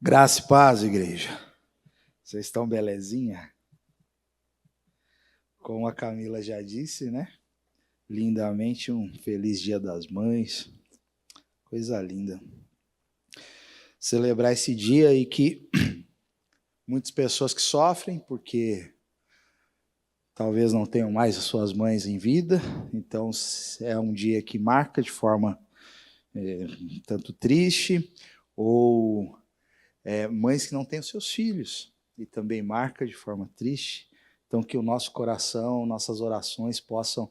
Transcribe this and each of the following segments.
Graça e paz, igreja. Vocês estão belezinha? Como a Camila já disse, né? Lindamente, um feliz Dia das Mães. Coisa linda. Celebrar esse dia aí que muitas pessoas que sofrem porque talvez não tenham mais as suas mães em vida. Então, é um dia que marca de forma tanto triste, ou mães que não têm os seus filhos, e também marca de forma triste. Então, que o nosso coração, nossas orações possam,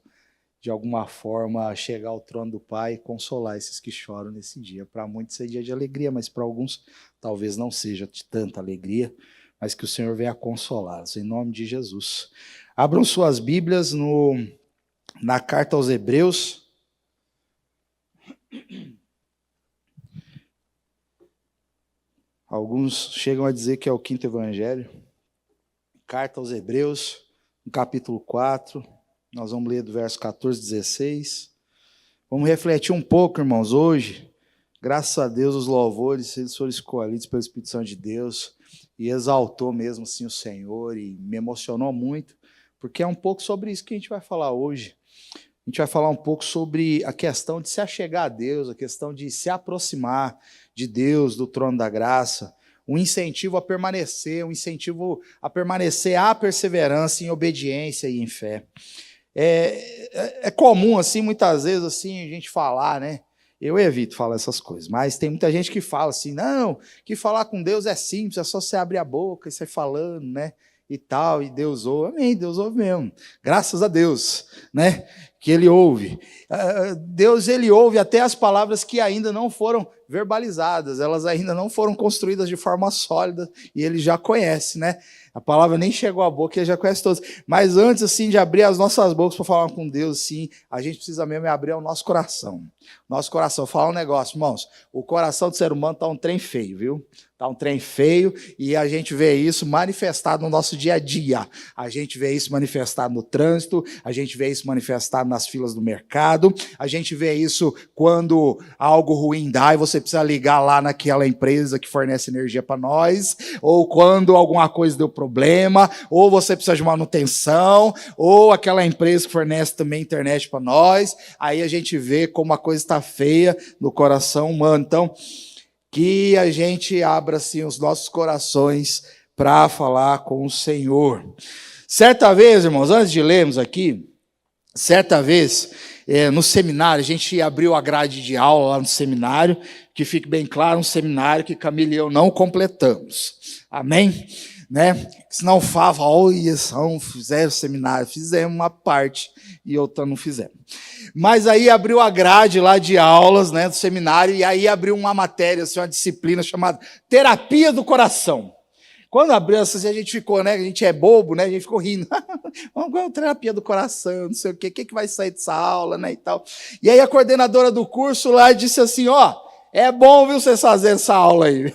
de alguma forma, chegar ao trono do Pai e consolar esses que choram nesse dia. Para muitos é dia de alegria, mas para alguns talvez não seja de tanta alegria, mas que o Senhor venha consolá-los, em nome de Jesus. Abram suas Bíblias na carta aos Hebreus. Alguns chegam a dizer que é o quinto evangelho. Carta aos Hebreus, no capítulo 4. Nós vamos ler do verso 14 a 16. Vamos refletir um pouco, irmãos, hoje. Graças a Deus, os louvores, eles foram escolhidos pelo Espírito Santo de Deus e exaltou mesmo assim o Senhor e me emocionou muito, porque é um pouco sobre isso que a gente vai falar hoje. A gente vai falar um pouco sobre a questão de se achegar a Deus, a questão de se aproximar de Deus, do trono da graça, um incentivo a permanecer, à perseverança em obediência e em fé. É comum, assim, muitas vezes, assim, a gente falar, né? Eu evito falar essas coisas, mas tem muita gente que fala assim, não, que falar com Deus é simples, é só você abrir a boca e sair falando, né? E tal, e Deus ouve. Amém, Deus ouve mesmo. Graças a Deus, né? Que Ele ouve. Deus, Ele ouve até as palavras que ainda não foram verbalizadas, elas ainda não foram construídas de forma sólida, e Ele já conhece, né? A palavra nem chegou à boca, Ele já conhece todos. Mas antes, assim, de abrir as nossas bocas para falar com Deus, sim, a gente precisa mesmo abrir o nosso coração. Nosso coração. Falar um negócio, irmãos, o coração do ser humano está um trem feio, viu? Está um trem feio, e a gente vê isso manifestado no nosso dia a dia. A gente vê isso manifestado no trânsito, a gente vê isso manifestado nas filas do mercado, a gente vê isso quando algo ruim dá e você precisa ligar lá naquela empresa que fornece energia para nós, ou quando alguma coisa deu problema, ou você precisa de manutenção, ou aquela empresa que fornece também internet para nós. Aí a gente vê como a coisa está feia no coração humano. Então, que a gente abra assim os nossos corações para falar com o Senhor. Certa vez, irmãos, antes de lermos aqui, no seminário, a gente abriu a grade de aula lá no seminário, que fique bem claro, um seminário que Camila e eu não completamos. Amém? Né? Senão fala, olha, fizeram seminário, fizemos uma parte e outra não fizemos. Mas aí abriu a grade lá de aulas, né, do seminário, e aí abriu uma matéria, assim, uma disciplina chamada Terapia do Coração. Quando abriu assim, a gente ficou, né, a gente é bobo, né, a gente ficou rindo. Vamos terapia do coração, não sei o que vai sair dessa aula, né, e tal. E aí a coordenadora do curso lá disse assim, é bom, viu, vocês fazerem essa aula aí.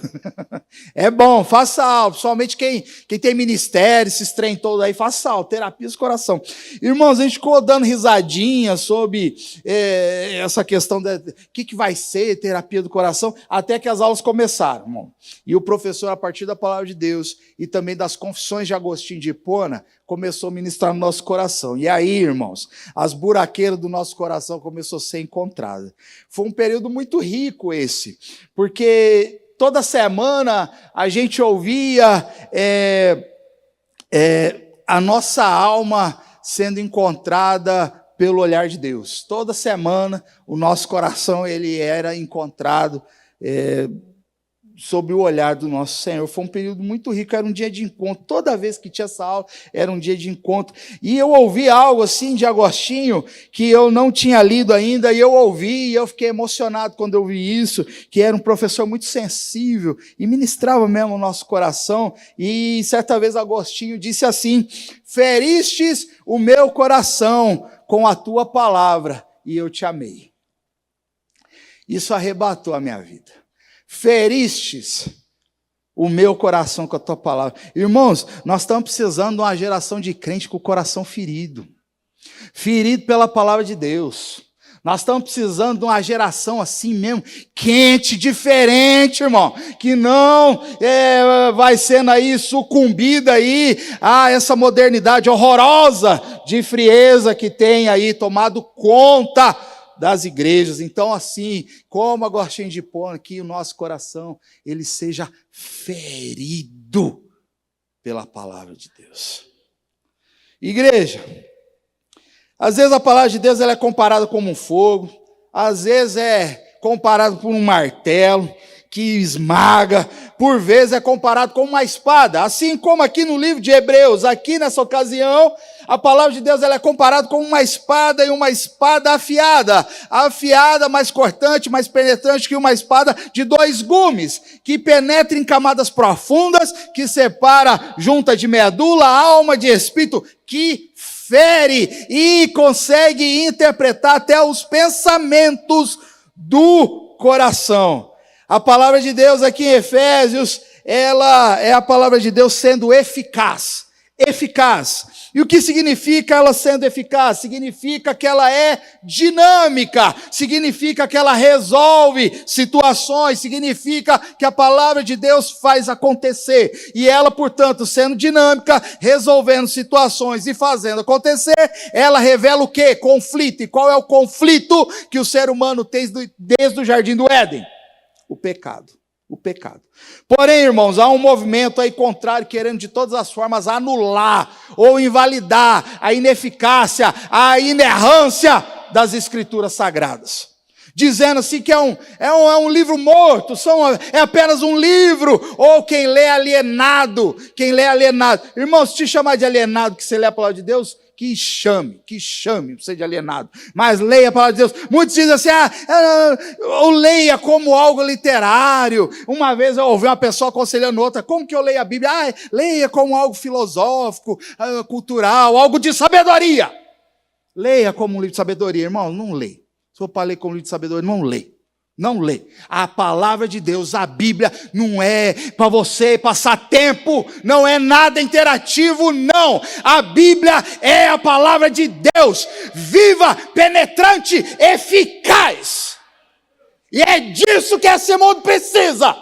É bom, faça aula. Principalmente quem tem ministério, esses trem todo aí, faça aula, terapia do coração. Irmãos, a gente ficou dando risadinha sobre essa questão de que vai ser terapia do coração, até que as aulas começaram, irmão. E o professor, a partir da palavra de Deus e também das confissões de Agostinho de Hipona, começou a ministrar no nosso coração. E aí, irmãos, as buraqueiras do nosso coração começou a ser encontradas. Foi um período muito rico esse, porque toda semana a gente ouvia a nossa alma sendo encontrada pelo olhar de Deus. Toda semana o nosso coração ele era encontrado sob o olhar do nosso Senhor. Foi um período muito rico, era um dia de encontro. Toda vez que tinha essa aula, era um dia de encontro. E eu ouvi algo assim de Agostinho, que eu não tinha lido ainda, e eu ouvi, e eu fiquei emocionado quando eu vi isso, que era um professor muito sensível, e ministrava mesmo o nosso coração. E certa vez Agostinho disse assim, feristes o meu coração com a tua palavra, e eu te amei. Isso arrebatou a minha vida. Feristes o meu coração com a tua palavra. Irmãos, nós estamos precisando de uma geração de crente com o coração ferido. Ferido pela palavra de Deus. Nós estamos precisando de uma geração assim mesmo, quente, diferente, irmão, que não vai sendo aí sucumbida aí a essa modernidade horrorosa de frieza que tem aí tomado conta das igrejas. Então, assim, como agostinho de pão, que o nosso coração, ele seja ferido pela palavra de Deus. Igreja, às vezes a palavra de Deus ela é comparada como um fogo, às vezes é comparada por um martelo que esmaga, por vezes é comparado com uma espada, assim como aqui no livro de Hebreus, aqui nessa ocasião, a palavra de Deus ela é comparada com uma espada e uma espada afiada, mais cortante, mais penetrante que uma espada de 2 gumes, que penetra em camadas profundas, que separa junta de medula, alma de espírito, que fere e consegue interpretar até os pensamentos do coração. A palavra de Deus aqui em Efésios, ela é a palavra de Deus sendo eficaz. E o que significa ela sendo eficaz? Significa que ela é dinâmica, significa que ela resolve situações, significa que a palavra de Deus faz acontecer. E ela, portanto, sendo dinâmica, resolvendo situações e fazendo acontecer, ela revela o quê? Conflito. E qual é o conflito que o ser humano tem desde o Jardim do Éden? O pecado. Porém, irmãos, há um movimento aí contrário, querendo de todas as formas anular ou invalidar a ineficácia, a inerrância das Escrituras Sagradas. Dizendo assim que é um livro morto, é apenas um livro, ou quem lê alienado. Irmãos, se te chamar de alienado que você lê a palavra de Deus, que chame você de alienado, mas leia a palavra de Deus. Muitos dizem assim, ou leia como algo literário. Uma vez eu ouvi uma pessoa aconselhando outra, como que eu leio a Bíblia? Leia como algo filosófico, cultural, algo de sabedoria. Leia como um livro de sabedoria, irmão, não lê. Se for para ler como livro de sabedoria, não lê. A palavra de Deus, a Bíblia, não é para você passar tempo, não é nada interativo, não. A Bíblia é a palavra de Deus, viva, penetrante, eficaz. E é disso que esse mundo precisa,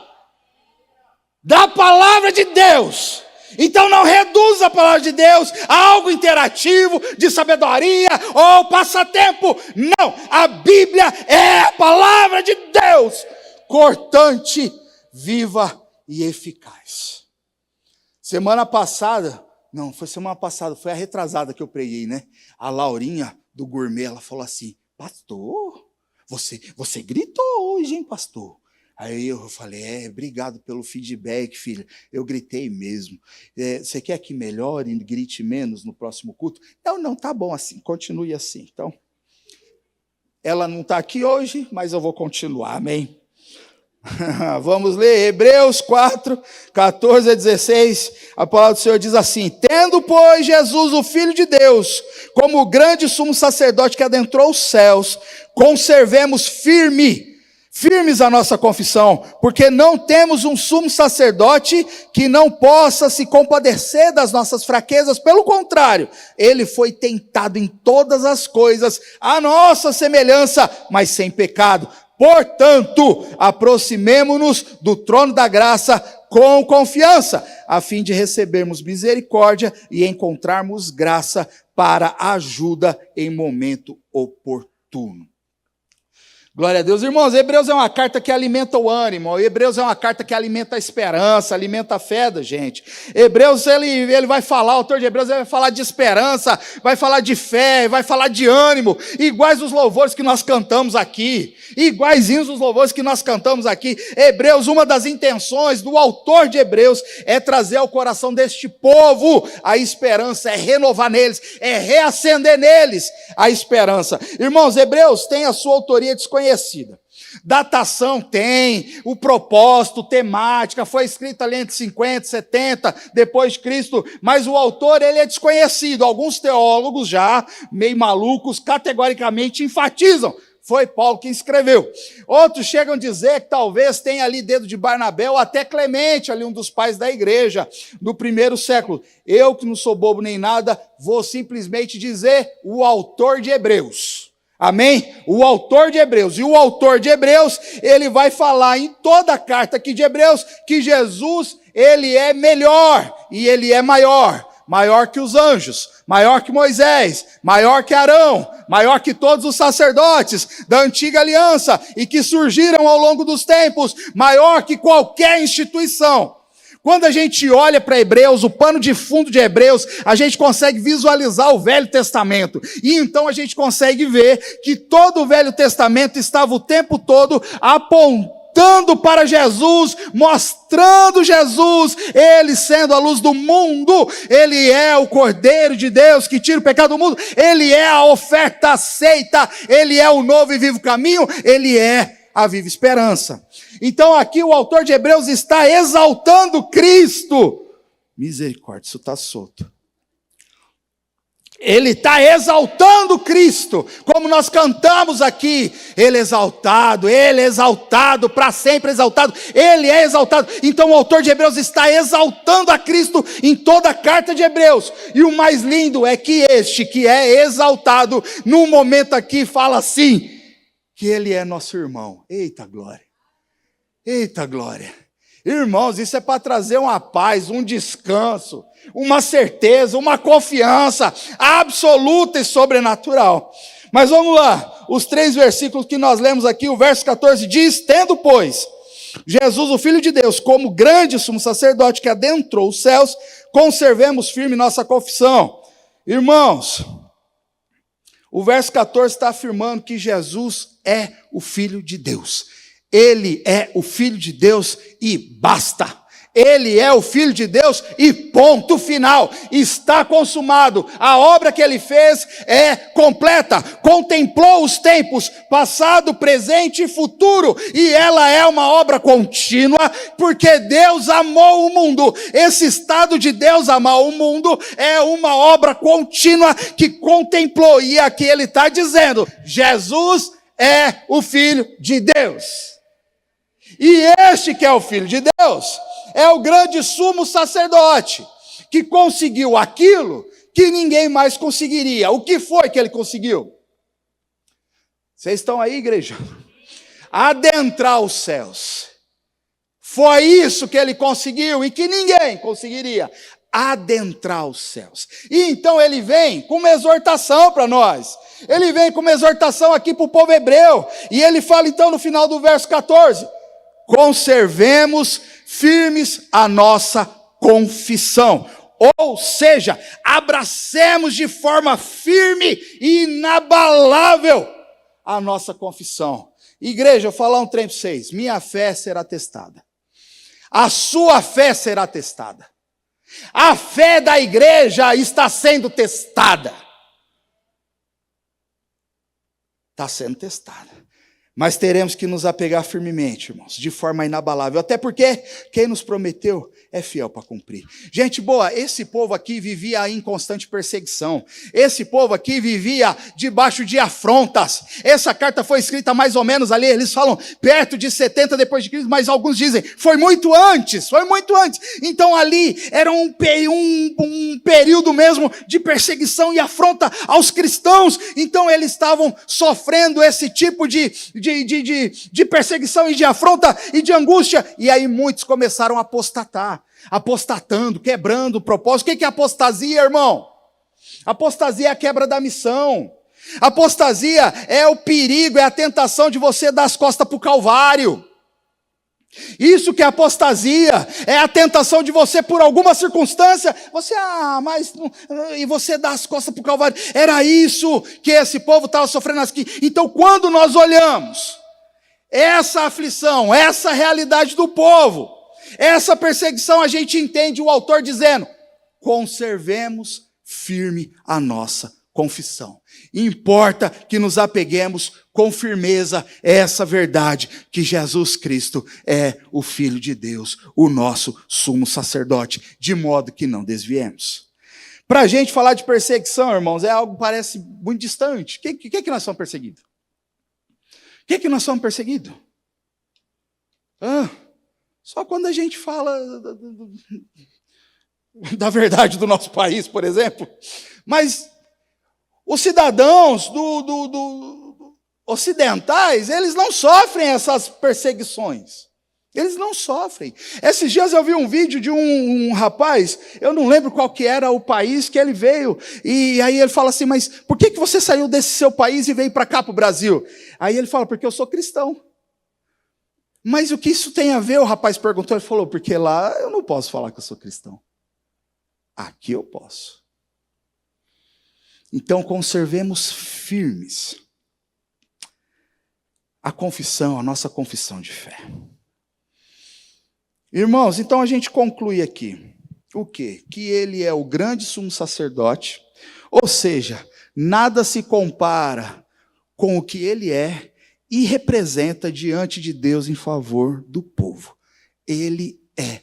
da palavra de Deus. Então não reduza a palavra de Deus a algo interativo, de sabedoria ou passatempo. Não, a Bíblia é a palavra de Deus, cortante, viva e eficaz. Semana passada, foi a retrasada que eu preguei, né? A Laurinha do Gourmet, ela falou assim, pastor, você gritou hoje, hein, pastor? Aí eu falei, obrigado pelo feedback, filha. Eu gritei mesmo. Você quer que melhore e grite menos no próximo culto? Não, tá bom assim, continue assim. Então, ela não está aqui hoje, mas eu vou continuar, amém? Vamos ler Hebreus 4, 14 a 16. A palavra do Senhor diz assim, tendo, pois, Jesus, o Filho de Deus, como o grande sumo sacerdote que adentrou os céus, conservemos firmes a nossa confissão, porque não temos um sumo sacerdote que não possa se compadecer das nossas fraquezas, pelo contrário, ele foi tentado em todas as coisas, à nossa semelhança, mas sem pecado. Portanto, aproximemo-nos do trono da graça com confiança, a fim de recebermos misericórdia e encontrarmos graça para ajuda em momento oportuno. Glória a Deus. Irmãos, Hebreus é uma carta que alimenta o ânimo, Hebreus é uma carta que alimenta a esperança, alimenta a fé da gente. Hebreus, ele vai falar, o autor de Hebreus ele vai falar de esperança, vai falar de fé, vai falar de ânimo, iguais os louvores que nós cantamos aqui, iguaizinhos os louvores que nós cantamos aqui. Hebreus, uma das intenções do autor de Hebreus é trazer ao coração deste povo a esperança, é renovar neles, é reacender neles a esperança. Irmãos, Hebreus tem a sua autoria desconhecida. Datação tem, o propósito, temática, foi escrito ali entre 50 e 70 depois de Cristo, mas o autor ele é desconhecido. Alguns teólogos já, meio malucos, categoricamente enfatizam, foi Paulo que escreveu. Outros chegam a dizer que talvez tenha ali dedo de Barnabé ou até Clemente, ali um dos pais da igreja do primeiro século. Eu, que não sou bobo nem nada, vou simplesmente dizer o autor de Hebreus. Amém? O autor de Hebreus. E o autor de Hebreus, ele vai falar em toda a carta aqui de Hebreus que Jesus, ele é melhor e ele é maior. Maior que os anjos, maior que Moisés, maior que Arão, maior que todos os sacerdotes da antiga aliança e que surgiram ao longo dos tempos, maior que qualquer instituição. Quando a gente olha para Hebreus, o pano de fundo de Hebreus, a gente consegue visualizar o Velho Testamento. E então a gente consegue ver que todo o Velho Testamento estava o tempo todo apontando para Jesus, mostrando Jesus, ele sendo a luz do mundo, ele é o Cordeiro de Deus que tira o pecado do mundo, ele é a oferta aceita, ele é o novo e vivo caminho, ele é a viva esperança. Então aqui o autor de Hebreus está exaltando Cristo. Misericórdia, isso está solto. Ele está exaltando Cristo, como nós cantamos aqui, Ele é exaltado, para sempre exaltado, Ele é exaltado. Então o autor de Hebreus está exaltando a Cristo em toda a carta de Hebreus. E o mais lindo é que este que é exaltado, num momento aqui fala assim, que Ele é nosso irmão. Eita glória, eita glória. Irmãos, isso é para trazer uma paz, um descanso, uma certeza, uma confiança absoluta e sobrenatural. Mas vamos lá, os 3 versículos que nós lemos aqui, o verso 14 diz, tendo, pois, Jesus, o Filho de Deus, como grande sumo sacerdote que adentrou os céus, conservemos firme nossa confissão. Irmãos, o verso 14 está afirmando que Jesus é o Filho de Deus. Ele é o Filho de Deus e basta. Ele é o Filho de Deus e ponto final. Está consumado. A obra que ele fez é completa. Contemplou os tempos, passado, presente e futuro. E ela é uma obra contínua, porque Deus amou o mundo. Esse estado de Deus amar o mundo é uma obra contínua que contemplou. E aqui ele está dizendo, Jesus é o Filho de Deus. E este que é o Filho de Deus, é o grande sumo sacerdote, que conseguiu aquilo que ninguém mais conseguiria. O que foi que ele conseguiu? Vocês estão aí, igreja? Adentrar os céus. Foi isso que ele conseguiu e que ninguém conseguiria. Adentrar os céus. E então ele vem com uma exortação para nós. Ele vem com uma exortação aqui para o povo hebreu. E ele fala então no final do verso 14, conservemos firmes a nossa confissão. Ou seja, abracemos de forma firme e inabalável a nossa confissão. Igreja, eu vou falar um trem para vocês. Minha fé será testada. A sua fé será testada. A fé da igreja está sendo testada. Está sendo testada. Mas teremos que nos apegar firmemente, irmãos, de forma inabalável. Até porque quem nos prometeu é fiel para cumprir. Gente boa, esse povo aqui vivia em constante perseguição. Esse povo aqui vivia debaixo de afrontas. Essa carta foi escrita mais ou menos ali, eles falam perto de 70 depois de Cristo, mas alguns dizem, foi muito antes. Então ali era um período mesmo de perseguição e afronta aos cristãos. Então eles estavam sofrendo esse tipo de perseguição e de afronta e de angústia. E aí muitos começaram a apostatando, quebrando o propósito. O que é apostasia, irmão? Apostasia é a quebra da missão. Apostasia é o perigo, é a tentação de você dar as costas para o Calvário. Isso que é apostasia, é a tentação de você, por alguma circunstância, e você dá as costas para o Calvário. Era isso que esse povo estava sofrendo aqui. Então, quando nós olhamos essa aflição, essa realidade do povo, essa perseguição, a gente entende o autor dizendo, conservemos firme a nossa confissão. Importa que nos apeguemos com firmeza a essa verdade, que Jesus Cristo é o Filho de Deus, o nosso sumo sacerdote, de modo que não desviemos. Para a gente falar de perseguição, irmãos, é algo que parece muito distante. O que nós somos perseguidos? O que nós somos perseguidos? Só quando a gente fala da verdade do nosso país, por exemplo. Mas os cidadãos ocidentais, eles não sofrem essas perseguições. Eles não sofrem. Esses dias eu vi um vídeo de um rapaz, eu não lembro qual que era o país que ele veio, e aí ele fala assim, mas por que você saiu desse seu país e veio para cá, para o Brasil? Aí ele fala, porque eu sou cristão. Mas o que isso tem a ver? O rapaz perguntou, ele falou, porque lá eu não posso falar que eu sou cristão. Aqui eu posso. Então conservemos firmes a confissão, a nossa confissão de fé. Irmãos, então a gente conclui aqui. O quê? Que ele é o grande sumo sacerdote, ou seja, nada se compara com o que ele é e representa diante de Deus em favor do povo. Ele é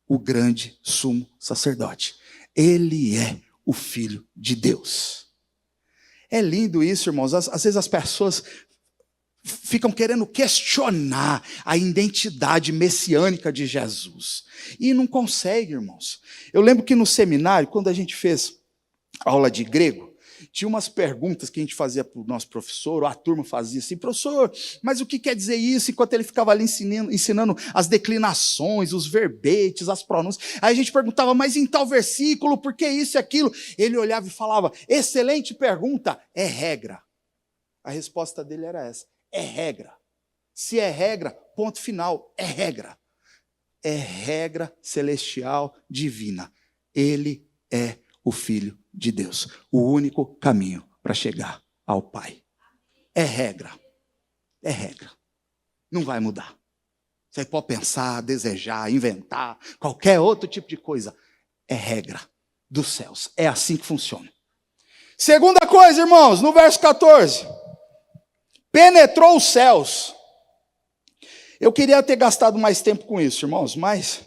o grande sumo sacerdote. Ele é o Filho de Deus. É lindo isso, irmãos. Às vezes as pessoas ficam querendo questionar a identidade messiânica de Jesus. E não consegue, irmãos. Eu lembro que no seminário, quando a gente fez aula de grego, tinha umas perguntas que a gente fazia para o nosso professor, ou a turma fazia assim, professor, mas o que quer dizer isso? Enquanto ele ficava ali ensinando as declinações, os verbetes, as pronúncias. Aí a gente perguntava, mas em tal versículo, por que isso e aquilo? Ele olhava e falava, excelente pergunta, é regra. A resposta dele era essa. É regra. Se é regra, ponto final, é regra. É regra celestial divina. Ele é o Filho de Deus. O único caminho para chegar ao Pai. É regra. É regra. Não vai mudar. Você pode pensar, desejar, inventar, qualquer outro tipo de coisa. É regra dos céus. É assim que funciona. Segunda coisa, irmãos, no verso 14. Penetrou os céus. Eu queria ter gastado mais tempo com isso, irmãos, mas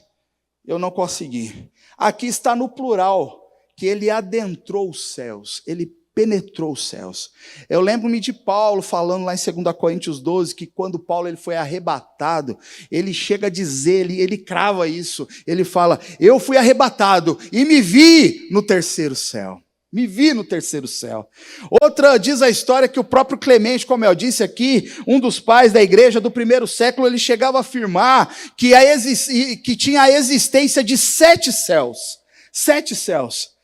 eu não consegui. Aqui está no plural, que ele adentrou os céus, ele penetrou os céus. Eu lembro-me de Paulo falando lá em 2 Coríntios 12, que quando Paulo ele foi arrebatado, ele chega a dizer, ele crava isso, ele fala, eu fui arrebatado e me vi no terceiro céu. Me vi no terceiro céu. Outra diz a história que o próprio Clemente, como eu disse aqui, um dos pais da igreja do primeiro século, ele chegava a afirmar que tinha a existência de 7 céus. 7 céus.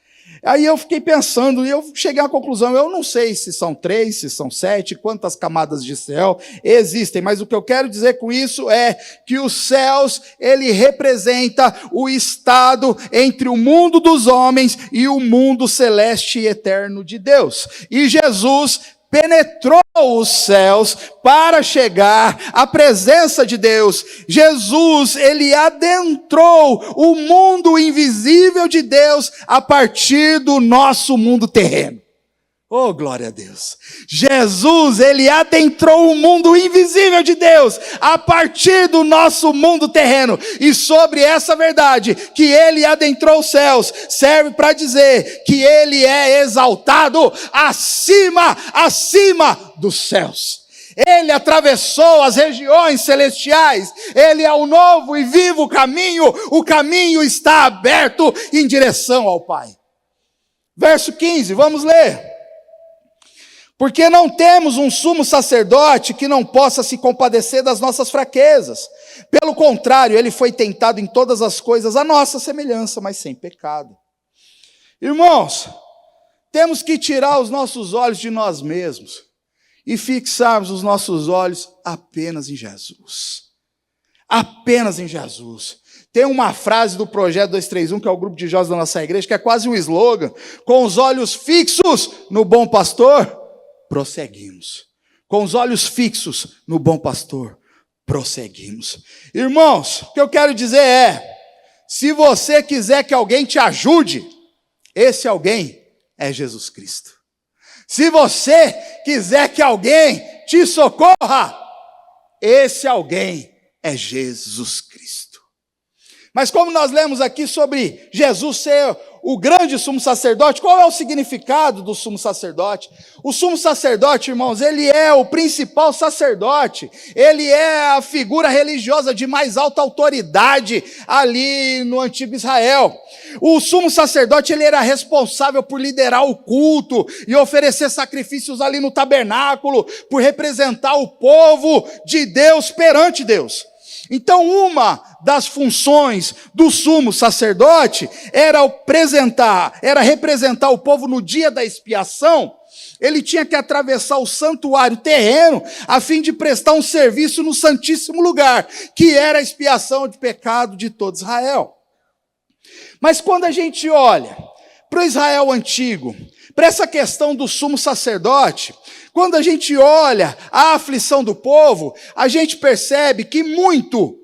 Aí eu fiquei pensando, e eu cheguei à conclusão, eu não sei se são 3, se são 7, quantas camadas de céu existem, mas o que eu quero dizer com isso é que os céus, ele representa o estado entre o mundo dos homens e o mundo celeste e eterno de Deus. E Jesus penetrou os céus para chegar à presença de Deus. Jesus, ele adentrou o mundo invisível de Deus a partir do nosso mundo terreno. Oh, glória a Deus. Jesus, ele adentrou o mundo invisível de Deus a partir do nosso mundo terreno. E sobre essa verdade, que ele adentrou os céus, serve para dizer que ele é exaltado acima dos céus. Ele atravessou as regiões celestiais. Ele é o novo e vivo caminho. O caminho está aberto em direção ao Pai. Verso 15, vamos ler. Porque não temos um sumo sacerdote que não possa se compadecer das nossas fraquezas. Pelo contrário, ele foi tentado em todas as coisas à nossa semelhança, mas sem pecado. Irmãos, temos que tirar os nossos olhos de nós mesmos e fixarmos os nossos olhos apenas em Jesus. Apenas em Jesus. Tem uma frase do Projeto 231, que é o grupo de jovens da nossa igreja, que é quase um slogan: com os olhos fixos no bom pastor, prosseguimos. Com os olhos fixos no bom pastor, prosseguimos. Irmãos, o que eu quero dizer é, se você quiser que alguém te ajude, esse alguém é Jesus Cristo. Se você quiser que alguém te socorra, esse alguém é Jesus Cristo. Mas como nós lemos aqui sobre Jesus ser o grande sumo sacerdote, qual é o significado do sumo sacerdote? O sumo sacerdote, irmãos, ele é o principal sacerdote, ele é a figura religiosa de mais alta autoridade ali no antigo Israel. O sumo sacerdote, ele era responsável por liderar o culto e oferecer sacrifícios ali no tabernáculo, por representar o povo de Deus perante Deus. Então, uma das funções do sumo sacerdote era representar o povo no dia da expiação. Ele tinha que atravessar o santuário terreno a fim de prestar um serviço no Santíssimo Lugar, que era a expiação de pecado de todo Israel. Mas quando a gente olha para o Israel antigo, para essa questão do sumo sacerdote, quando a gente olha a aflição do povo, a gente percebe que muito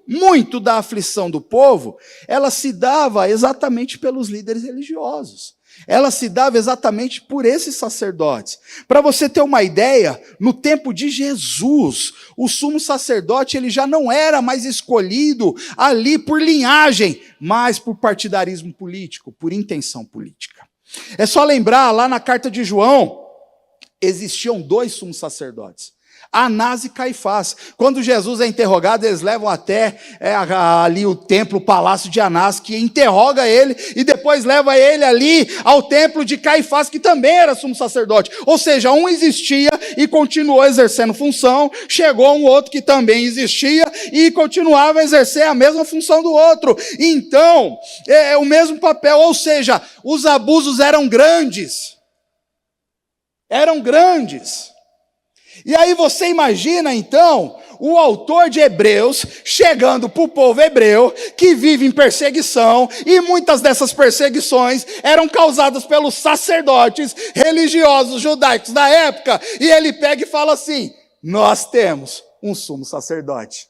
da aflição do povo, ela se dava exatamente pelos líderes religiosos. Ela se dava exatamente por esses sacerdotes. Para você ter uma ideia, no tempo de Jesus, o sumo sacerdote ele já não era mais escolhido ali por linhagem, mas por partidarismo político, por intenção política. É só lembrar, lá na carta de João, existiam 2 sumos sacerdotes, Anás e Caifás. Quando Jesus é interrogado, eles levam até ali o templo, o palácio de Anás, que interroga ele, e depois leva ele ali ao templo de Caifás, que também era sumo sacerdote. Ou seja, um existia e continuou exercendo função, chegou um outro que também existia e continuava a exercer a mesma função do outro. Então, é o mesmo papel, ou seja, os abusos eram grandes. E aí você imagina, então, o autor de Hebreus chegando para o povo hebreu, que vive em perseguição, e muitas dessas perseguições eram causadas pelos sacerdotes religiosos judaicos da época, e ele pega e fala assim: nós temos um sumo sacerdote.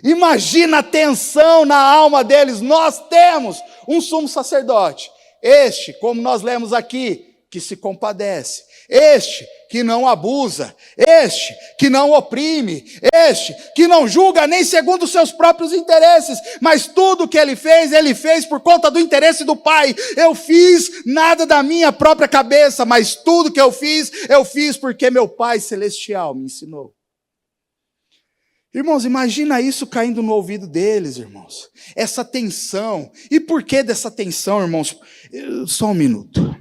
Imagina a tensão na alma deles: nós temos um sumo sacerdote. Este, como nós lemos aqui, que se compadece, este que não abusa, este que não oprime, este que não julga nem segundo os seus próprios interesses, mas tudo que ele fez por conta do interesse do Pai. Eu fiz nada da minha própria cabeça, mas tudo que eu fiz porque meu Pai Celestial me ensinou. Irmãos, imagina isso caindo no ouvido deles, irmãos, essa tensão. E por que dessa tensão, irmãos? Só um minuto.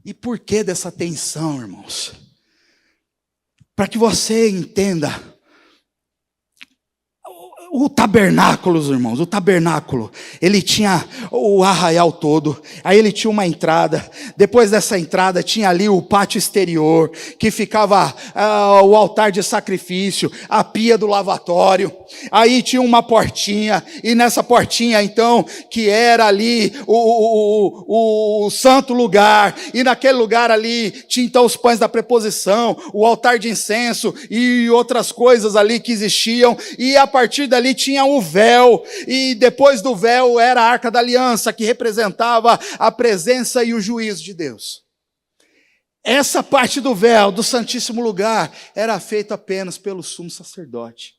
E por que dessa tensão, irmãos? Para que você entenda, o tabernáculo, irmãos, o tabernáculo, ele tinha o arraial todo, aí ele tinha uma entrada, depois dessa entrada tinha ali o pátio exterior, que ficava o altar de sacrifício, a pia do lavatório, aí tinha uma portinha, e nessa portinha então, que era ali o santo lugar, e naquele lugar ali tinha então os pães da preposição, o altar de incenso, e outras coisas ali que existiam, e a partir dali tinha o véu, e depois do véu era a Arca da Aliança, que representava a presença e o juízo de Deus. Essa parte do véu, do Santíssimo Lugar, era feita apenas pelo sumo sacerdote,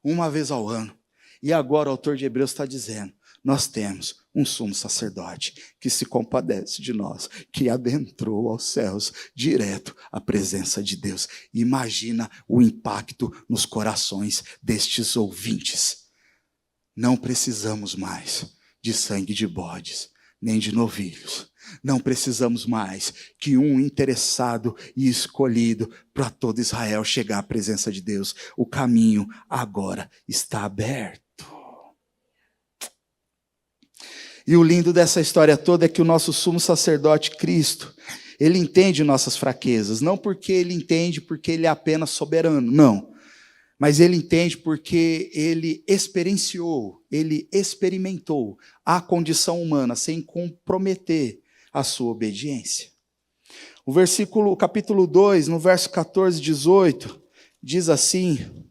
uma vez ao ano. E agora o autor de Hebreus está dizendo: nós temos um sumo sacerdote que se compadece de nós, que adentrou aos céus, direto à presença de Deus. Imagina o impacto nos corações destes ouvintes. Não precisamos mais de sangue de bodes, nem de novilhos. Não precisamos mais que um interessado e escolhido para todo Israel chegar à presença de Deus. O caminho agora está aberto. E o lindo dessa história toda é que o nosso sumo sacerdote Cristo, ele entende nossas fraquezas, não porque ele entende porque ele é apenas soberano, não. Mas ele entende porque ele experienciou, ele experimentou a condição humana sem comprometer a sua obediência. O capítulo 2, no verso 14 e 18, diz assim: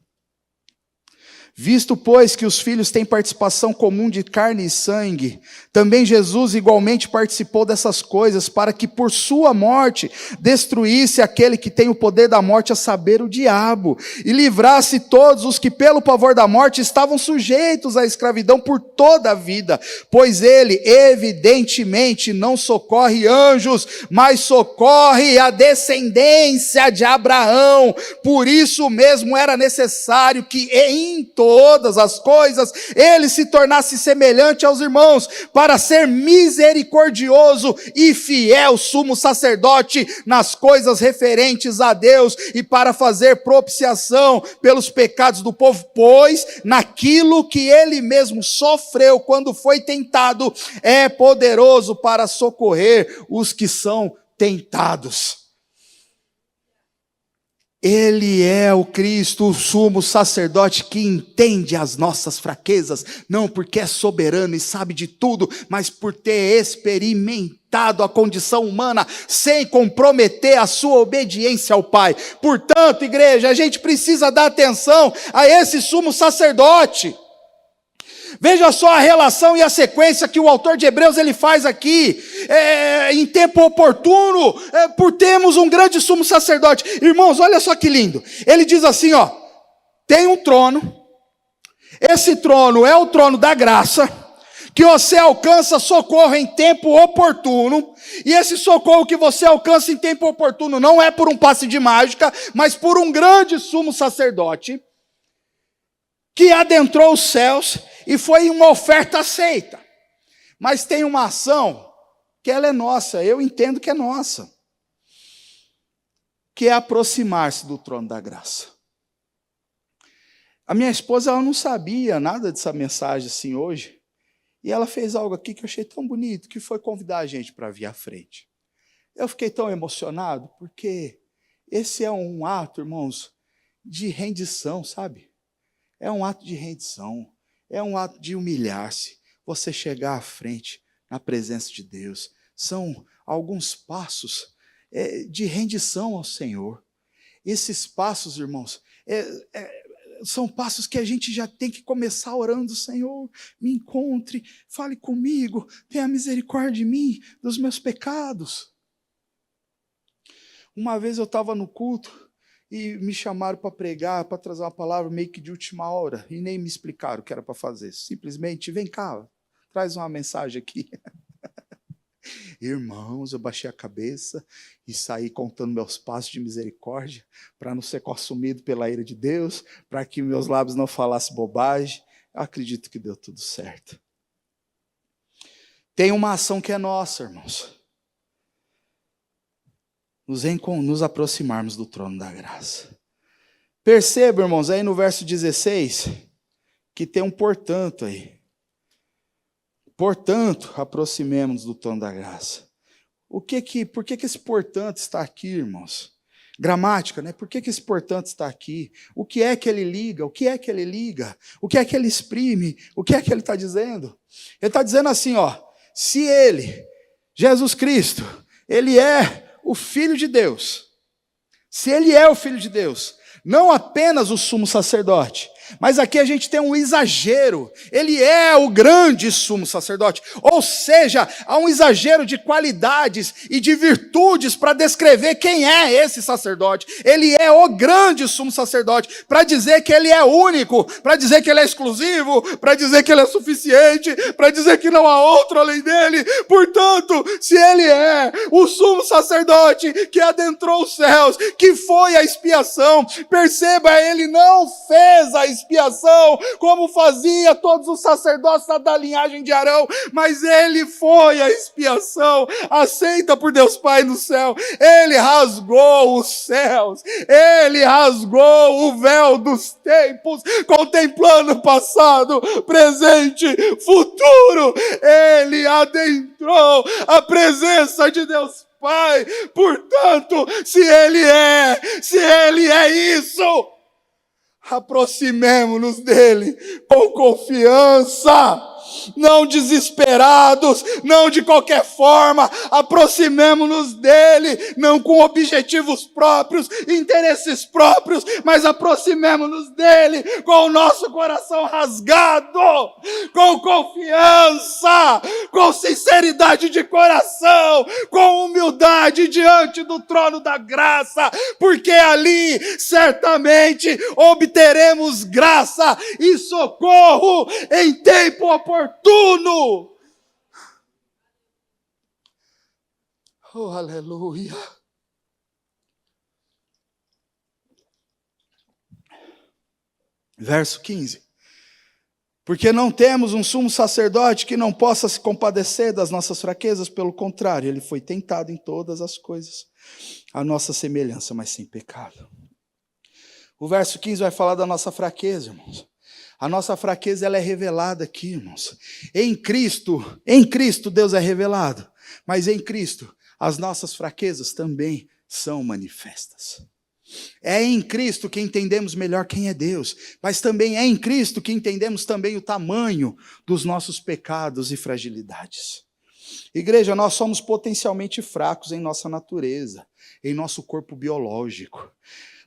Visto, pois, que os filhos têm participação comum de carne e sangue, também Jesus igualmente participou dessas coisas, para que por sua morte destruísse aquele que tem o poder da morte, a saber, o diabo, e livrasse todos os que pelo pavor da morte estavam sujeitos à escravidão por toda a vida, pois ele evidentemente não socorre anjos, mas socorre a descendência de Abraão. Por isso mesmo era necessário que em todas as coisas ele se tornasse semelhante aos irmãos, para ser misericordioso e fiel sumo sacerdote nas coisas referentes a Deus, e para fazer propiciação pelos pecados do povo, pois naquilo que ele mesmo sofreu quando foi tentado, é poderoso para socorrer os que são tentados. Ele é o Cristo, o sumo sacerdote que entende as nossas fraquezas, não porque é soberano e sabe de tudo, mas por ter experimentado a condição humana sem comprometer a sua obediência ao Pai. Portanto, igreja, a gente precisa dar atenção a esse sumo sacerdote. Veja só a relação e a sequência que o autor de Hebreus ele faz aqui, em tempo oportuno, por termos um grande sumo sacerdote. Irmãos, olha só que lindo, ele diz assim, ó, tem um trono, esse trono é o trono da graça, que você alcança socorro em tempo oportuno, e esse socorro que você alcança em tempo oportuno não é por um passe de mágica, mas por um grande sumo sacerdote, que adentrou os céus, e foi uma oferta aceita. Mas tem uma ação que ela é nossa, eu entendo que é nossa, que é aproximar-se do trono da graça. A minha esposa, ela não sabia nada dessa mensagem assim hoje, e ela fez algo aqui que eu achei tão bonito, que foi convidar a gente para vir à frente. Eu fiquei tão emocionado, porque esse é um ato, irmãos, de rendição, sabe? É um ato de rendição. É um ato de humilhar-se, você chegar à frente, na presença de Deus. São alguns passos de rendição ao Senhor. Esses passos, irmãos, são passos que a gente já tem que começar orando: Senhor, me encontre, fale comigo, tenha misericórdia de mim, dos meus pecados. Uma vez eu estava no culto, e me chamaram para pregar, para trazer uma palavra meio que de última hora, e nem me explicaram o que era para fazer. Simplesmente, vem cá, traz uma mensagem aqui. Irmãos, eu baixei a cabeça e saí contando meus passos de misericórdia, para não ser consumido pela ira de Deus, para que meus lábios não falassem bobagem. Eu acredito que deu tudo certo. Tem uma ação que é nossa, irmãos. Nos aproximarmos do trono da graça. Perceba, irmãos, aí no verso 16, que tem um portanto aí. Portanto, aproximemos do trono da graça. Por que esse portanto está aqui, irmãos? Gramática, né? Por que esse portanto está aqui? O que é que ele liga? O que é que ele liga? O que é que ele exprime? O que é que ele está dizendo? Ele está dizendo assim, ó, se ele, Jesus Cristo, ele é o Filho de Deus, se ele é o Filho de Deus, não apenas o sumo sacerdote, mas aqui a gente tem um exagero, ele é o grande sumo sacerdote, ou seja, há um exagero de qualidades e de virtudes para descrever quem é esse sacerdote. Ele é o grande sumo sacerdote, para dizer que ele é único, para dizer que ele é exclusivo, para dizer que ele é suficiente, para dizer que não há outro além dele. Portanto, se ele é o sumo sacerdote que adentrou os céus, que foi a expiação, perceba, ele não fez a expiação como fazia todos os sacerdotes da linhagem de Arão, mas ele foi a expiação aceita por Deus Pai no céu. Ele rasgou os céus, ele rasgou o véu dos tempos, contemplando o passado, presente, futuro. Ele adentrou a presença de Deus Pai. Portanto, se ele é isso, aproximemo-nos dele com confiança, não desesperados, não de qualquer forma, aproximemo-nos dele, não com objetivos próprios, interesses próprios, mas aproximemo-nos dele com o nosso coração rasgado, com confiança, com sinceridade de coração, com humildade diante do trono da graça, porque ali certamente obteremos graça e socorro em tempo oportuno. Oh, aleluia. Verso 15. Porque não temos um sumo sacerdote que não possa se compadecer das nossas fraquezas, pelo contrário, ele foi tentado em todas as coisas, a nossa semelhança, mas sem pecado. O verso 15 vai falar da nossa fraqueza, irmãos. A nossa fraqueza ela é revelada aqui, irmãos. Em Cristo Deus é revelado, mas em Cristo as nossas fraquezas também são manifestas. É em Cristo que entendemos melhor quem é Deus, mas também é em Cristo que entendemos também o tamanho dos nossos pecados e fragilidades. Igreja, nós somos potencialmente fracos em nossa natureza, em nosso corpo biológico.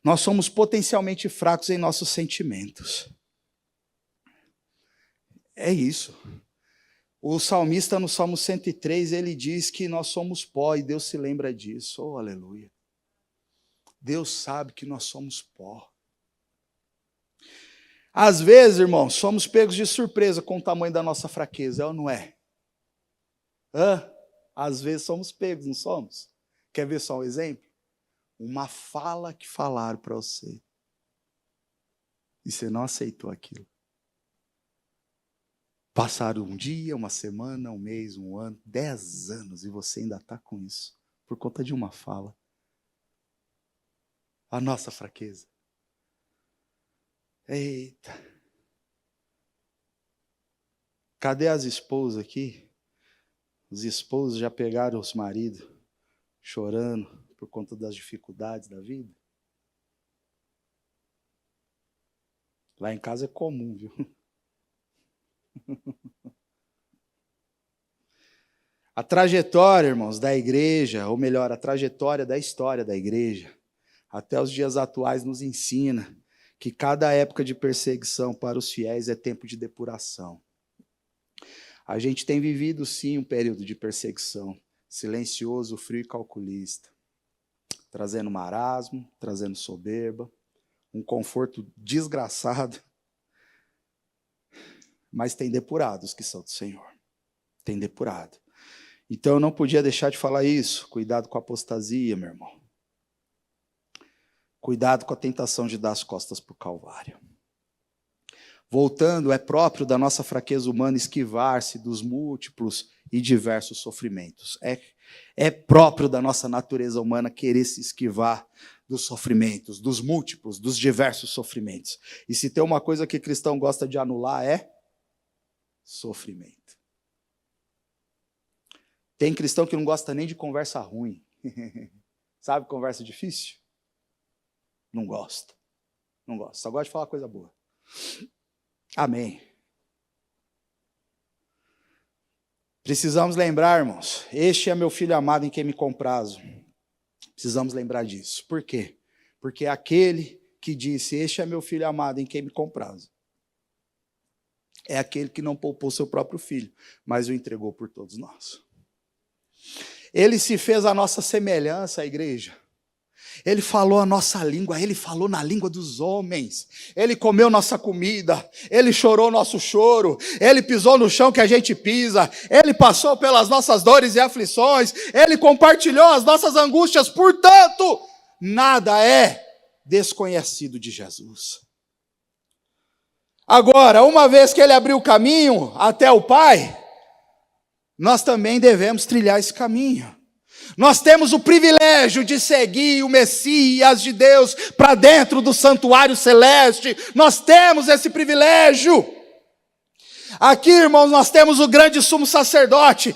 Nós somos potencialmente fracos em nossos sentimentos. É isso. O salmista no Salmo 103, ele diz que nós somos pó e Deus se lembra disso. Oh, aleluia. Deus sabe que nós somos pó. Às vezes, irmãos, somos pegos de surpresa com o tamanho da nossa fraqueza, é ou não é? Às vezes somos pegos, não somos? Quer ver só um exemplo? Uma fala que falaram para você. E você não aceitou aquilo. Passaram um dia, uma semana, um mês, um ano, 10 anos, e você ainda está com isso. Por conta de uma fala. A nossa fraqueza. Eita. Cadê as esposas aqui? Os esposos já pegaram os maridos chorando por conta das dificuldades da vida? Lá em casa é comum, viu? A trajetória, irmãos, da igreja, ou melhor, a trajetória da história da igreja, até os dias atuais nos ensina que cada época de perseguição para os fiéis é tempo de depuração. A gente tem vivido, sim, um período de perseguição, silencioso, frio e calculista, trazendo marasmo, trazendo soberba, um conforto desgraçado, mas tem depurado os que são do Senhor. Tem depurado. Então eu não podia deixar de falar isso. Cuidado com a apostasia, meu irmão. Cuidado com a tentação de dar as costas para o Calvário. Voltando, é próprio da nossa fraqueza humana esquivar-se dos múltiplos e diversos sofrimentos. É próprio da nossa natureza humana querer se esquivar dos sofrimentos, dos múltiplos, dos diversos sofrimentos. E se tem uma coisa que cristão gosta de anular é sofrimento. Tem cristão que não gosta nem de conversa ruim. Sabe conversa difícil? Não gosta. Não gosta. Só gosta de falar coisa boa. Amém. Precisamos lembrar, irmãos, este é meu filho amado em quem me comprazo. Precisamos lembrar disso. Por quê? Porque aquele que disse, este é meu filho amado em quem me comprazo, é aquele que não poupou seu próprio filho, mas o entregou por todos nós. Ele se fez a nossa semelhança, a igreja. Ele falou a nossa língua, ele falou na língua dos homens. Ele comeu nossa comida, ele chorou nosso choro, ele pisou no chão que a gente pisa, ele passou pelas nossas dores e aflições, ele compartilhou as nossas angústias, portanto, nada é desconhecido de Jesus. Agora, uma vez que ele abriu o caminho até o Pai, nós também devemos trilhar esse caminho. Nós temos o privilégio de seguir o Messias de Deus para dentro do santuário celeste. Nós temos esse privilégio. Aqui, irmãos, nós temos o grande sumo sacerdote,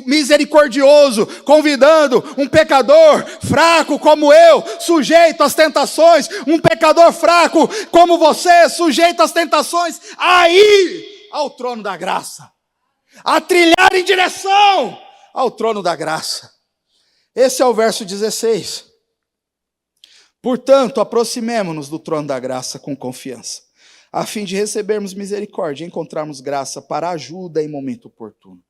misericordioso, convidando um pecador fraco como eu, sujeito às tentações, um pecador fraco como você, sujeito às tentações, aí ao trono da graça, a trilhar em direção ao trono da graça. Esse é o verso 16. Portanto, aproximemo-nos do trono da graça com confiança, a fim de recebermos misericórdia e encontrarmos graça para ajuda em momento oportuno.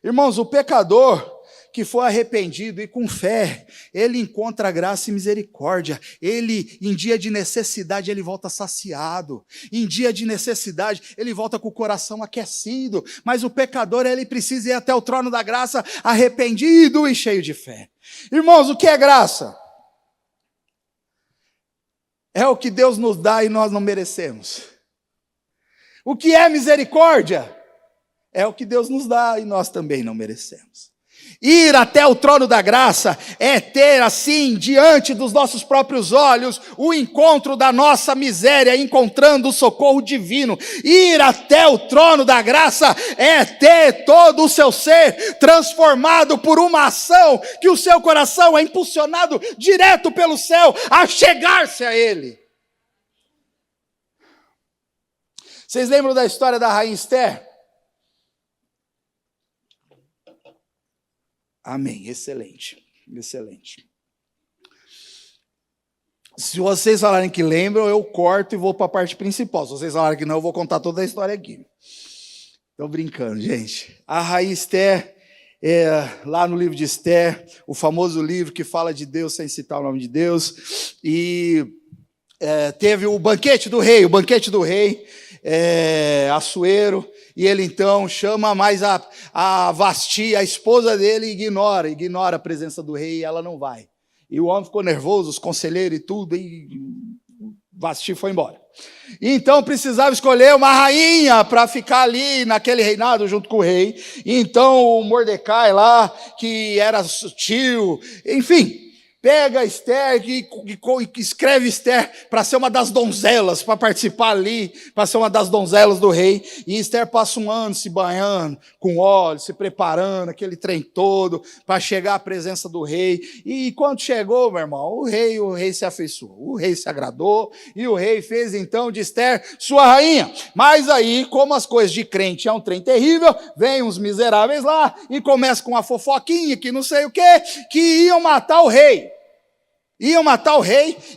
Irmãos, o pecador que for arrependido e com fé, ele encontra graça e misericórdia. Ele, em dia de necessidade, ele volta saciado. Em dia de necessidade, ele volta com o coração aquecido. Mas o pecador, ele precisa ir até o trono da graça arrependido e cheio de fé. Irmãos, o que é graça? É o que Deus nos dá e nós não merecemos. O que é misericórdia? É o que Deus nos dá e nós também não merecemos. Ir até o trono da graça é ter assim, diante dos nossos próprios olhos, o encontro da nossa miséria, encontrando o socorro divino. Ir até o trono da graça é ter todo o seu ser transformado por uma ação que o seu coração é impulsionado direto pelo céu a chegar-se a ele. Vocês lembram da história da rainha Esther? Amém, excelente, excelente. Se vocês falarem que lembram, eu corto e vou para a parte principal. Se vocês falarem que não, eu vou contar toda a história aqui. Estou brincando, gente. A rainha Esther, lá no livro de Esther, o famoso livro que fala de Deus sem citar o nome de Deus, e teve o banquete do rei, Assuero, e ele então chama mais a Vasti, a esposa dele, e ignora a presença do rei, e ela não vai. E o homem ficou nervoso, os conselheiros e tudo, e Vasti foi embora. E então precisava escolher uma rainha para ficar ali naquele reinado junto com o rei. E então o Mordecai lá, que era sutil, enfim, pega Esther e escreve Esther para ser uma das donzelas, para participar ali, para ser uma das donzelas do rei. E Esther passa um ano se banhando com óleo, se preparando, aquele trem todo, para chegar à presença do rei. E quando chegou, meu irmão, o rei se afeiçoou, o rei se agradou, e o rei fez então de Esther sua rainha. Mas aí, como as coisas de crente é um trem terrível, vem uns miseráveis lá e começa com uma fofoquinha que não sei o quê, que iam matar o rei.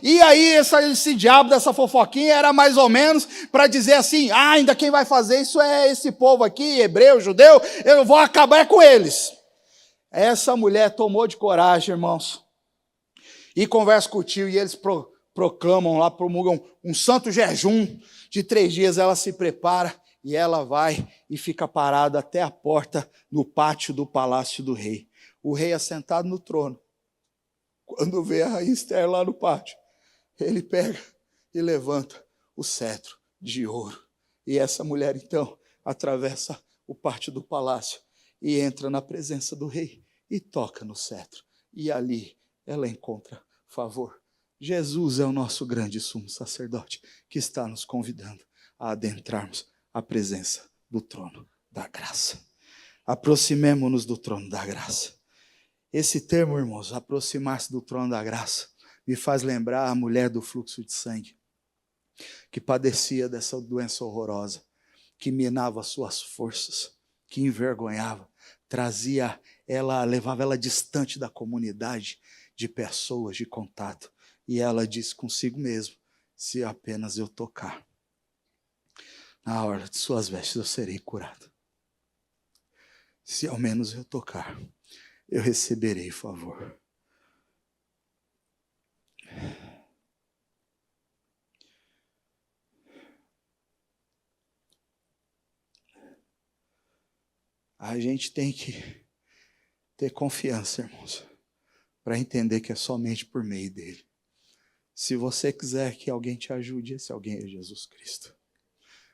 E aí esse diabo dessa fofoquinha era mais ou menos para dizer assim, ainda quem vai fazer isso é esse povo aqui, hebreu, judeu, eu vou acabar com eles. Essa mulher tomou de coragem, irmãos, e conversa com o tio, e eles proclamam lá, promulgam um santo jejum de 3 dias, ela se prepara, e ela vai e fica parada até a porta no pátio do palácio do rei. O rei assentado no trono. Quando vê a rainha Esther lá no pátio, ele pega e levanta o cetro de ouro. E essa mulher, então, atravessa o pátio do palácio e entra na presença do rei e toca no cetro. E ali ela encontra favor. Jesus é o nosso grande sumo sacerdote que está nos convidando a adentrarmos a presença do trono da graça. Aproximemo-nos do trono da graça. Esse termo, irmãos, aproximar-se do trono da graça, me faz lembrar a mulher do fluxo de sangue, que padecia dessa doença horrorosa, que minava suas forças, que envergonhava, levava ela distante da comunidade de pessoas, de contato. E ela disse consigo mesma, se apenas eu tocar na hora de suas vestes, eu serei curado. Se ao menos eu tocar, eu receberei favor. A gente tem que ter confiança, irmãos, para entender que é somente por meio dele. Se você quiser que alguém te ajude, esse alguém é Jesus Cristo.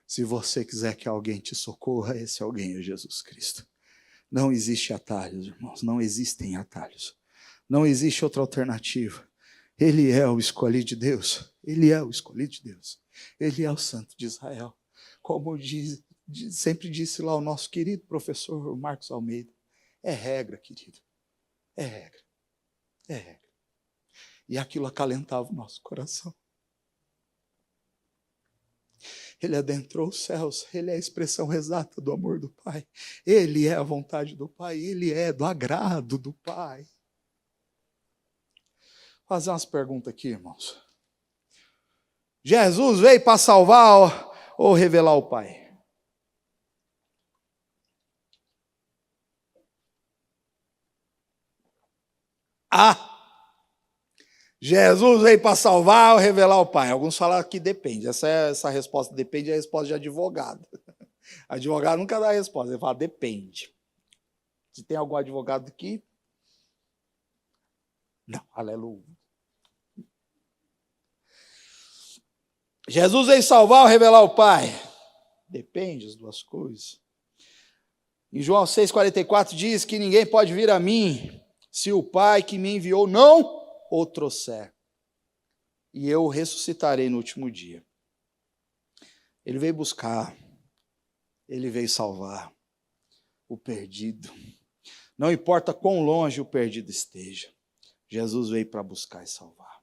Se você quiser que alguém te socorra, esse alguém é Jesus Cristo. Não existe atalhos, irmãos, não existem atalhos. Não existe outra alternativa. Ele é o escolhido de Deus. Ele é o escolhido de Deus. Ele é o Santo de Israel. Como sempre disse lá o nosso querido professor Marcos Almeida. É regra, querido. É regra. É regra. E aquilo acalentava o nosso coração. Ele adentrou os céus, ele é a expressão exata do amor do Pai. Ele é a vontade do Pai, ele é do agrado do Pai. Vou fazer umas perguntas aqui, irmãos. Jesus veio para salvar ou revelar o Pai? Jesus veio para salvar ou revelar o Pai? Alguns falam que depende. Essa resposta depende é a resposta de advogado. Advogado nunca dá a resposta, ele fala depende. Se tem algum advogado aqui? Não, aleluia. Jesus veio salvar ou revelar o Pai? Depende das duas coisas. Em João 6,44 diz que ninguém pode vir a mim se o Pai que me enviou não o trouxer. E eu o ressuscitarei no último dia. Ele veio buscar, ele veio salvar o perdido. Não importa quão longe o perdido esteja, Jesus veio para buscar e salvar.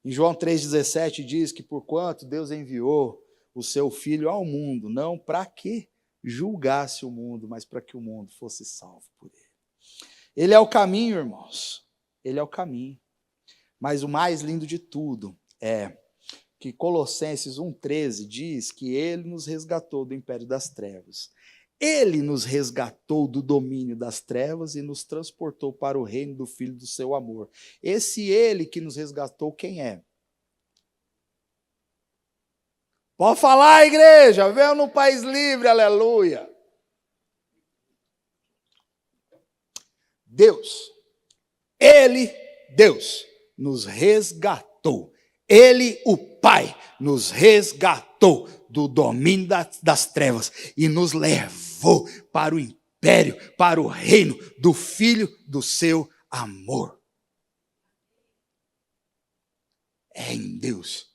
Em João 3,17 diz que porquanto Deus enviou o seu Filho ao mundo, não para que julgasse o mundo, mas para que o mundo fosse salvo por ele. Ele é o caminho, irmãos. Ele é o caminho. Mas o mais lindo de tudo é que Colossenses 1,13 diz que ele nos resgatou do império das trevas. Ele nos resgatou do domínio das trevas e nos transportou para o reino do Filho do seu amor. Esse ele que nos resgatou, quem é? Pode falar, igreja, venham no país livre, aleluia. Deus, ele, Deus, nos resgatou. Ele, o Pai, nos resgatou do domínio das trevas e nos levou para o império, para o reino do Filho do seu amor. É em Deus.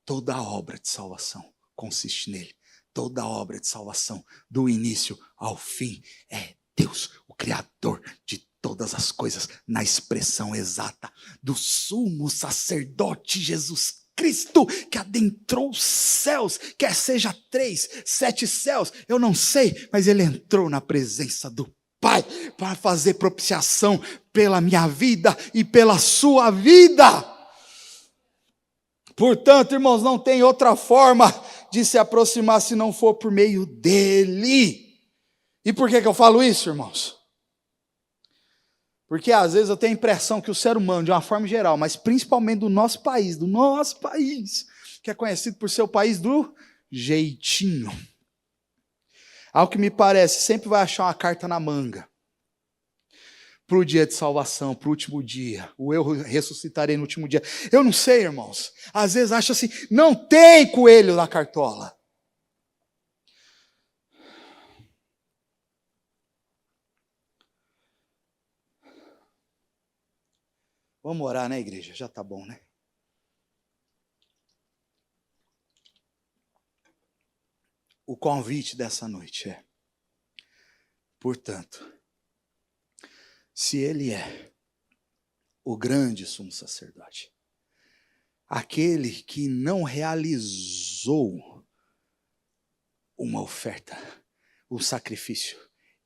Toda a obra de salvação consiste nele. Toda a obra de salvação, do início ao fim, é Deus, o Criador de todas as coisas, na expressão exata do sumo sacerdote Jesus Cristo, que adentrou os céus, quer seja 3, 7 céus, eu não sei, mas ele entrou na presença do Pai, para fazer propiciação pela minha vida e pela sua vida. Portanto, irmãos, não tem outra forma de se aproximar se não for por meio dele. E por que eu falo isso, irmãos? Porque às vezes eu tenho a impressão que o ser humano, de uma forma geral, mas principalmente do nosso país, que é conhecido por ser o país do jeitinho, ao que me parece, sempre vai achar uma carta na manga para o dia de salvação, para o último dia. O eu ressuscitarei no último dia. Eu não sei, irmãos. Às vezes acho assim, não tem coelho na cartola. Vamos orar, né, igreja? Já tá bom, né? O convite dessa noite é, portanto, se ele é o grande sumo sacerdote, aquele que não realizou uma oferta, um sacrifício,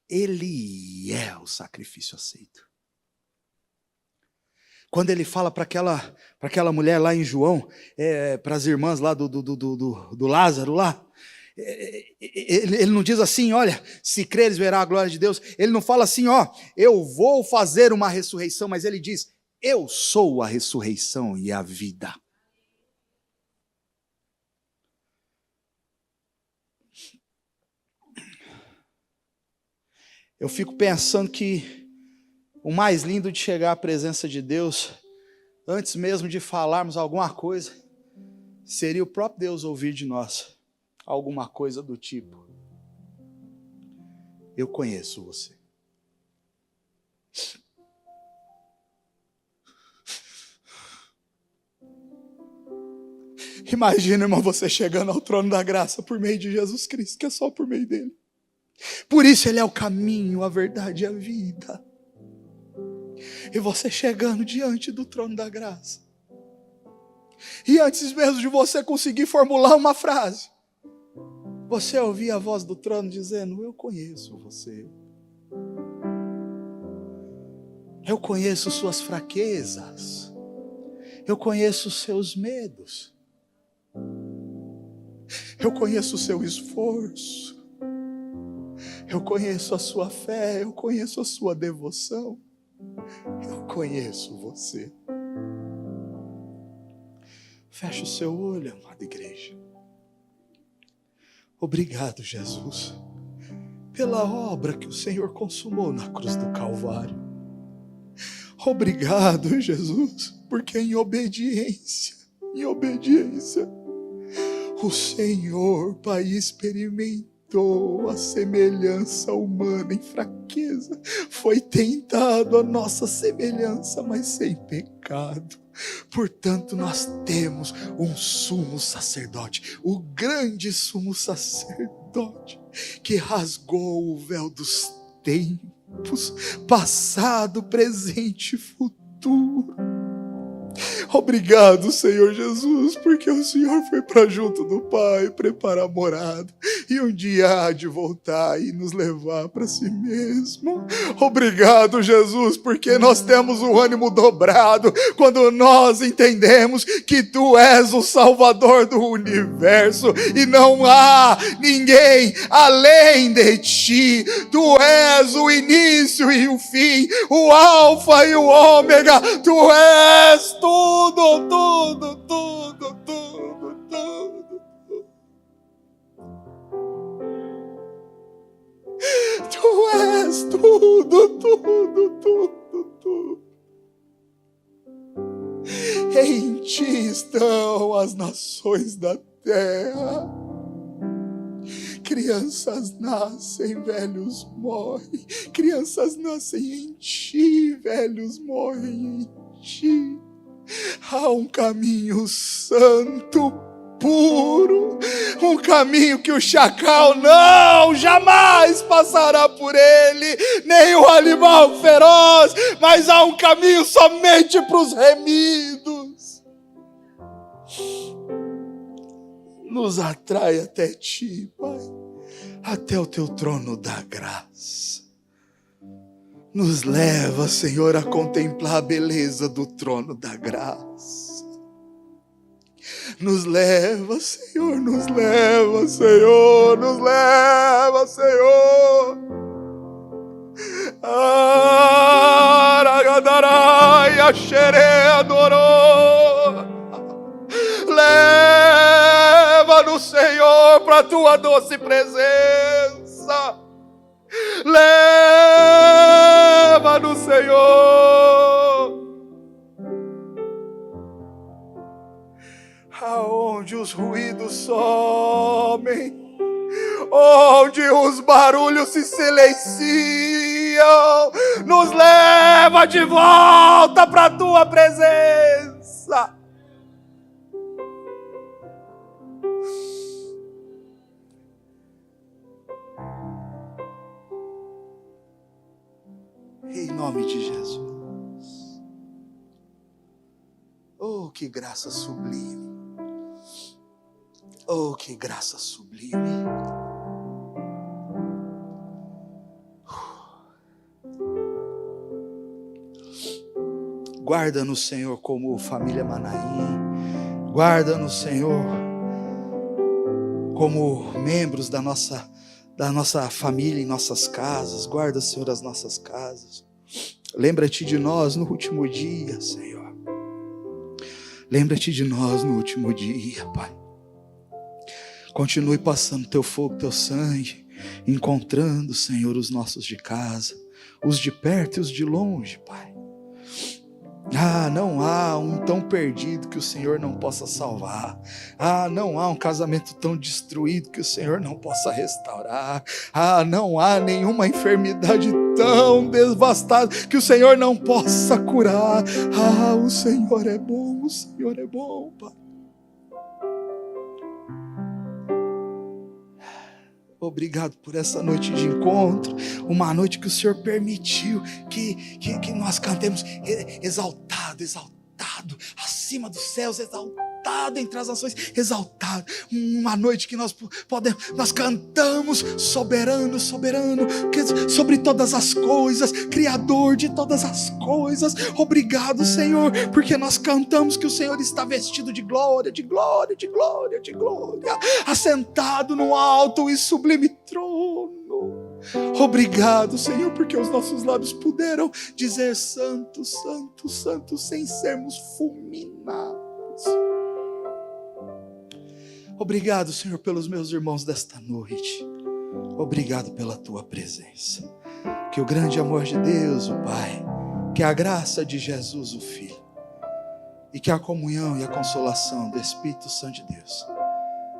ele é o sacrifício aceito. Quando ele fala para aquela mulher lá em João, para as irmãs lá do Lázaro lá, ele não diz assim, olha, se creres verá a glória de Deus. Ele não fala assim, ó, eu vou fazer uma ressurreição, mas ele diz, eu sou a ressurreição e a vida. Eu fico pensando que o mais lindo de chegar à presença de Deus, antes mesmo de falarmos alguma coisa, seria o próprio Deus ouvir de nós alguma coisa do tipo, eu conheço você. Imagina, irmão, você chegando ao trono da graça por meio de Jesus Cristo, que é só por meio dele. Por isso ele é o caminho, a verdade e a vida. E você chegando diante do trono da graça. E antes mesmo de você conseguir formular uma frase, você ouvia a voz do trono dizendo: eu conheço você. Eu conheço suas fraquezas. Eu conheço os seus medos. Eu conheço o seu esforço. Eu conheço a sua fé. Eu conheço a sua devoção. Eu conheço você. Feche o seu olho, amada igreja. Obrigado, Jesus, pela obra que o Senhor consumou na cruz do Calvário. Obrigado, Jesus, porque em obediência, o Senhor, Pai, experimentou a semelhança humana em fraqueza. Foi tentado a nossa semelhança, mas sem pecado. Portanto, nós temos um sumo sacerdote, o grande sumo sacerdote, que rasgou o véu dos tempos, passado, presente e futuro. Obrigado, Senhor Jesus, porque o Senhor foi para junto do Pai preparar a morada, e um dia há de voltar e nos levar para si mesmo. Obrigado, Jesus, porque nós temos o ânimo dobrado quando nós entendemos que Tu és o Salvador do universo e não há ninguém além de Ti. Tu és o início e o fim, o Alfa e o Ômega. Tu és tudo. Tu és tudo. Em Ti estão as nações da terra. Crianças nascem, velhos morrem. Crianças nascem em Ti, velhos morrem em Ti. Há um caminho santo, puro, um caminho que o chacal jamais passará por ele, nem o animal feroz, mas há um caminho somente para os remidos. Nos atrai até Ti, Pai, até o Teu trono da graça. Nos leva, Senhor, a contemplar a beleza do trono da graça. Nos leva, Senhor, nos leva, Senhor, nos leva, Senhor. Aragadarai, xere adorou. Leva-nos, Senhor, para a Tua doce presença. Leva-nos, Senhor, aonde os ruídos somem, onde os barulhos se silenciam. Nos leva de volta para a Tua presença. Em nome de Jesus. Oh, que graça sublime. Oh, que graça sublime. Guarda-nos, Senhor, como família Manaim. Guarda-nos, Senhor, como membros da nossa família em nossas casas. Guarda, Senhor, as nossas casas. Lembra-te de nós no último dia, Senhor. Lembra-te de nós no último dia, Pai. Continue passando Teu fogo, Teu sangue, encontrando, Senhor, os nossos de casa, os de perto e os de longe, Pai. Não há um tão perdido que o Senhor não possa salvar. Não há um casamento tão destruído que o Senhor não possa restaurar. Não há nenhuma enfermidade tão devastada que o Senhor não possa curar. O Senhor é bom, Pai. Obrigado por essa noite de encontro, uma noite que o Senhor permitiu que nós cantemos exaltado, acima dos céus, exaltado. exaltado entre as nações, exaltado. Uma noite que nós cantamos, soberano, soberano, sobre todas as coisas, Criador de todas as coisas. Obrigado, Senhor, porque nós cantamos que o Senhor está vestido de glória, de glória, de glória, de glória, assentado no alto e sublime trono. Obrigado, Senhor, porque os nossos lábios puderam dizer santo, santo, santo, sem sermos fulminados. Obrigado, Senhor, pelos meus irmãos desta noite. Obrigado pela tua presença. Que o grande amor de Deus, o Pai, que a graça de Jesus, o Filho, e que a comunhão e a consolação do Espírito Santo de Deus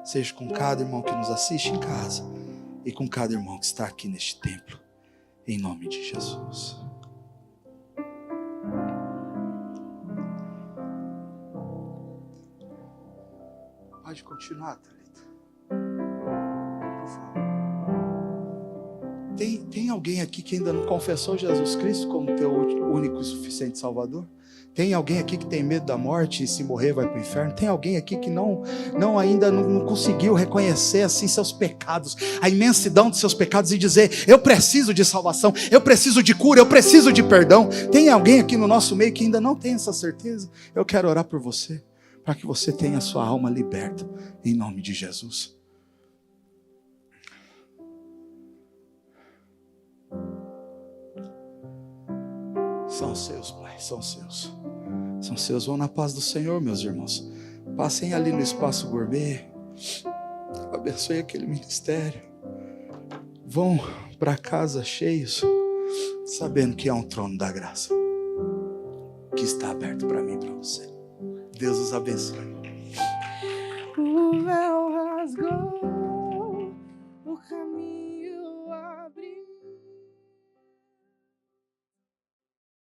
seja com cada irmão que nos assiste em casa e com cada irmão que está aqui neste templo, em nome de Jesus. Pode continuar, Thalita. Por favor. Tem alguém aqui que ainda não confessou Jesus Cristo como teu único e suficiente Salvador? Tem alguém aqui que tem medo da morte e se morrer vai para o inferno? Tem alguém aqui que ainda não conseguiu reconhecer assim seus pecados, a imensidão dos seus pecados e dizer: eu preciso de salvação, eu preciso de cura, eu preciso de perdão? Tem alguém aqui no nosso meio que ainda não tem essa certeza? Eu quero orar por você, para que você tenha a sua alma liberta, em nome de Jesus. São seus, Pai, são seus. São seus. Vão na paz do Senhor, meus irmãos. Passem ali no espaço gourmet. Abençoe aquele ministério. Vão para casa cheios, sabendo que há um trono da graça que está aberto para mim e para você. Deus os abençoe. O véu rasgou.